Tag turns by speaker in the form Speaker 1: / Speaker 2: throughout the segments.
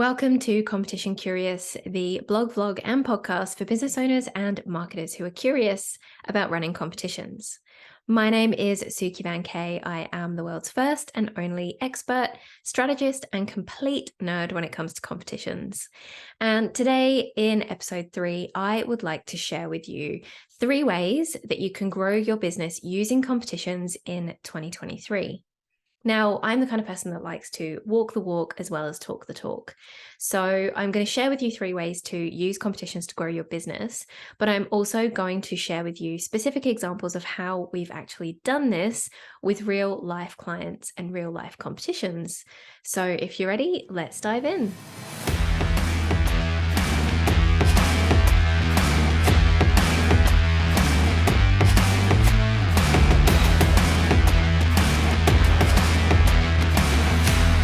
Speaker 1: Welcome to Competition Curious, the blog, vlog, and podcast for business owners and marketers who are curious about running competitions. My name is Suki Van Kay. I am the world's first and only expert, strategist, and complete nerd when it comes to competitions. And today, in episode 3, I would like to share with you 3 ways that you can grow your business using competitions in 2023. Now, I'm the kind of person that likes to walk the walk as well as talk the talk. So I'm going to share with you 3 ways to use competitions to grow your business, but I'm also going to share with you specific examples of how we've actually done this with real life clients and real life competitions. So if you're ready, let's dive in.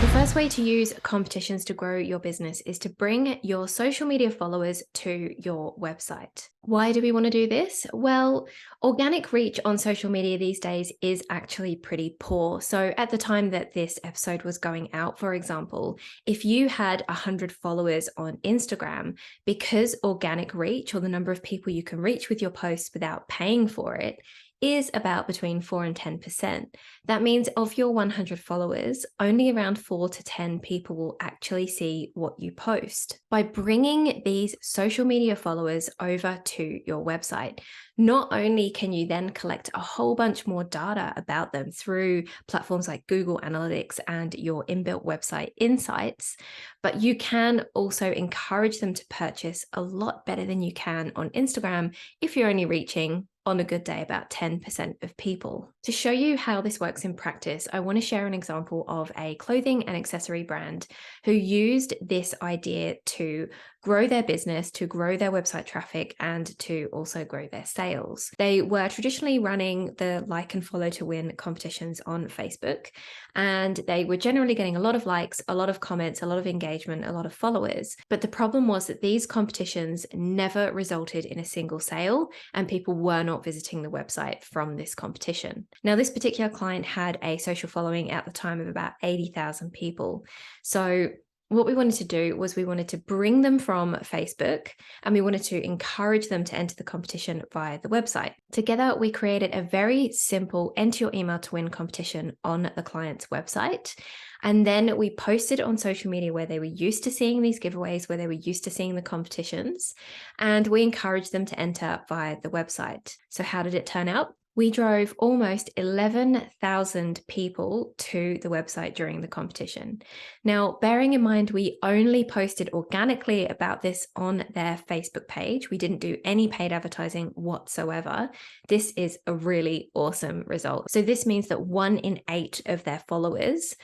Speaker 1: The first way to use competitions to grow your business is to bring your social media followers to your website. Why do we want to do this? Well, organic reach on social media these days is actually pretty poor. So at the time that this episode was going out, for example, if you had 100 followers on Instagram, because organic reach, or the number of people you can reach with your posts without paying for it, is about between 4 and 10%. That means of your 100 followers, only around 4 to 10 people will actually see what you post. By bringing these social media followers over to your website, not only can you then collect a whole bunch more data about them through platforms like Google Analytics and your inbuilt website insights, but you can also encourage them to purchase a lot better than you can on Instagram if you're only reaching, on a good day, about 10% of people. To show you how this works in practice, I want to share an example of a clothing and accessory brand who used this idea to grow their business, to grow their website traffic, and to also grow their sales. They were traditionally running the like and follow to win competitions on Facebook, and they were generally getting a lot of likes, a lot of comments, a lot of engagement, a lot of followers. But the problem was that these competitions never resulted in a single sale, and people were not visiting the website from this competition. Now, this particular client had a social following at the time of about 80,000 people. So what we wanted to do was we wanted to bring them from Facebook, and we wanted to encourage them to enter the competition via the website. Together, we created a very simple enter your email to win competition on the client's website. And then we posted on social media where they were used to seeing these giveaways, where they were used to seeing the competitions, and we encouraged them to enter via the website. So how did it turn out? We drove almost 11,000 people to the website during the competition. Now, bearing in mind, we only posted organically about this on their Facebook page. We didn't do any paid advertising whatsoever. This is a really awesome result. So this means that 1 in 8 of their followers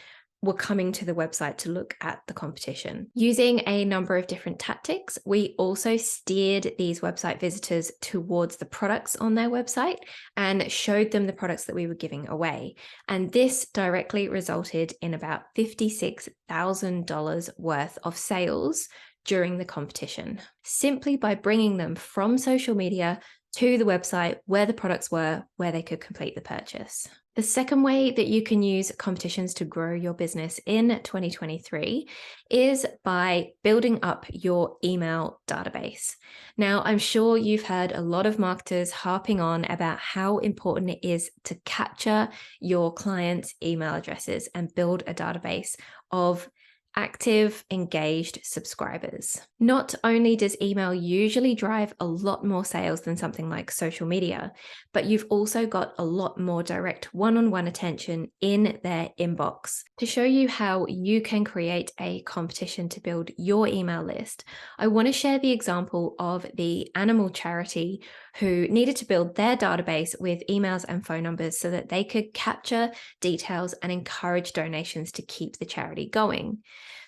Speaker 1: were coming to the website to look at the competition. Using a number of different tactics, we also steered these website visitors towards the products on their website and showed them the products that we were giving away. And this directly resulted in about $56,000 worth of sales during the competition, simply by bringing them from social media to the website where the products were, where they could complete the purchase. The second way that you can use competitions to grow your business in 2023 is by building up your email database. Now, I'm sure you've heard a lot of marketers harping on about how important it is to capture your clients' email addresses and build a database of active, engaged subscribers. Not only does email usually drive a lot more sales than something like social media, but you've also got a lot more direct one-on-one attention in their inbox. To show you how you can create a competition to build your email list, I want to share the example of the animal charity who needed to build their database with emails and phone numbers so that they could capture details and encourage donations to keep the charity going.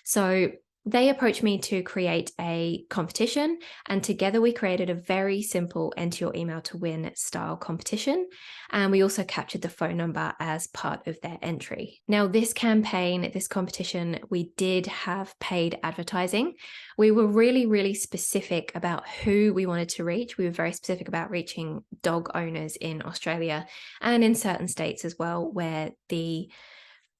Speaker 1: So they approached me to create a competition, and together we created a very simple enter your email to win style competition. And we also captured the phone number as part of their entry. Now, this campaign, this competition, we did have paid advertising. We were really, really specific about who we wanted to reach. We were very specific about reaching dog owners in Australia and in certain states as well, where the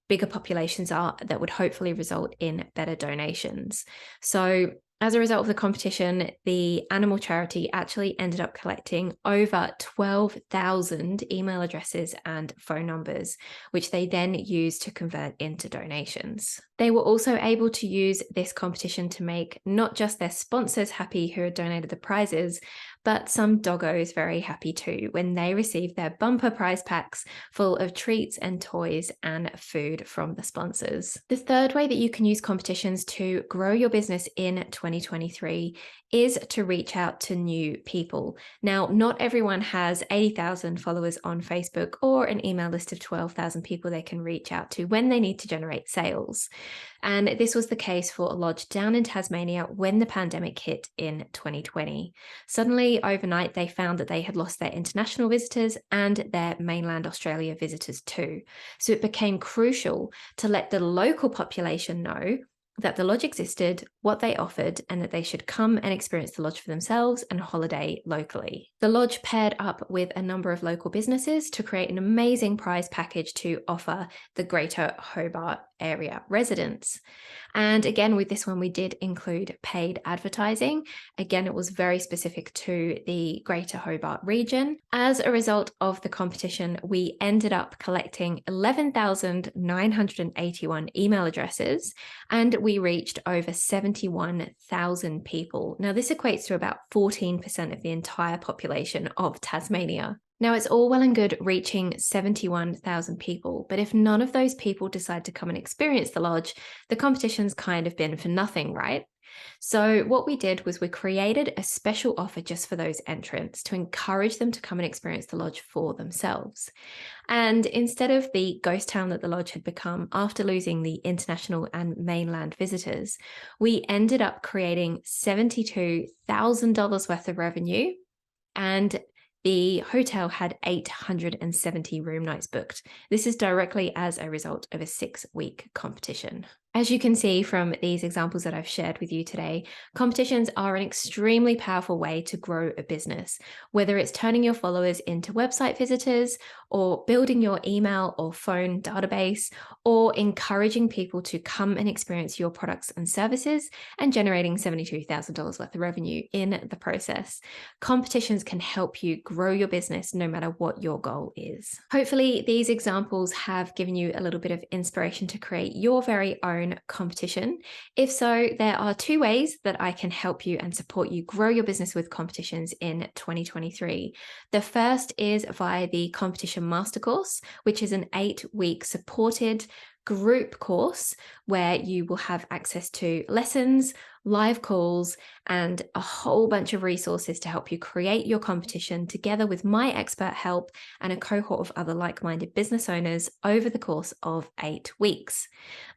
Speaker 1: bigger populations are, that would hopefully result in better donations. So as a result of the competition, the animal charity actually ended up collecting over 12,000 email addresses and phone numbers, which they then used to convert into donations. They were also able to use this competition to make not just their sponsors happy who had donated the prizes, but some doggos very happy too when they received their bumper prize packs full of treats and toys and food from the sponsors. The third way that you can use competitions to grow your business in 2023 is to reach out to new people. Now, not everyone has 80,000 followers on Facebook or an email list of 12,000 people they can reach out to when they need to generate sales. And this was the case for a lodge down in Tasmania when the pandemic hit in 2020. Suddenly, overnight, they found that they had lost their international visitors and their mainland Australia visitors too. So it became crucial to let the local population know that the lodge existed, what they offered, and that they should come and experience the lodge for themselves and holiday locally. The lodge paired up with a number of local businesses to create an amazing prize package to offer the Greater Hobart area residents. And again, with this one, we did include paid advertising. Again, it was very specific to the Greater Hobart region. As a result of the competition, we ended up collecting 11,981 email addresses, and we reached over 71,000 people. Now, this equates to about 14% of the entire population of Tasmania. Now, it's all well and good reaching 71,000 people, but if none of those people decide to come and experience the lodge, the competition's kind of been for nothing, right? So what we did was we created a special offer just for those entrants to encourage them to come and experience the lodge for themselves. And instead of the ghost town that the lodge had become after losing the international and mainland visitors, we ended up creating $72,000 worth of revenue, and the hotel had 870 room nights booked. This is directly as a result of a 6-week competition. As you can see from these examples that I've shared with you today, competitions are an extremely powerful way to grow a business, whether it's turning your followers into website visitors, or building your email or phone database, or encouraging people to come and experience your products and services and generating $72,000 worth of revenue in the process. Competitions can help you grow your business no matter what your goal is. Hopefully, these examples have given you a little bit of inspiration to create your very own competition. If so, there are 2 ways that I can help you and support you grow your business with competitions in 2023. The first is via the Competition Master Course, which is an 8-week supported group course where you will have access to lessons, live calls, and a whole bunch of resources to help you create your competition together with my expert help and a cohort of other like-minded business owners over the course of 8 weeks.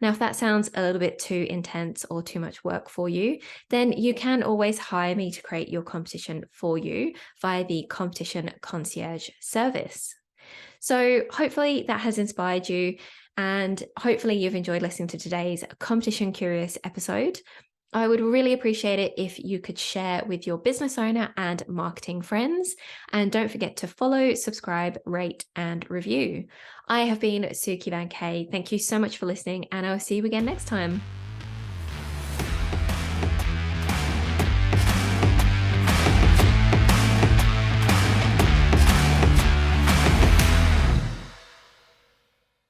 Speaker 1: Now, if that sounds a little bit too intense or too much work for you, then you can always hire me to create your competition for you via the Competition Concierge service. So hopefully that has inspired you, and hopefully you've enjoyed listening to today's Competition Curious episode. I would really appreciate it if you could share with your business owner and marketing friends. And don't forget to follow, subscribe, rate, and review. I have been Suki Van Kay. Thank you so much for listening, and I'll see you again next time.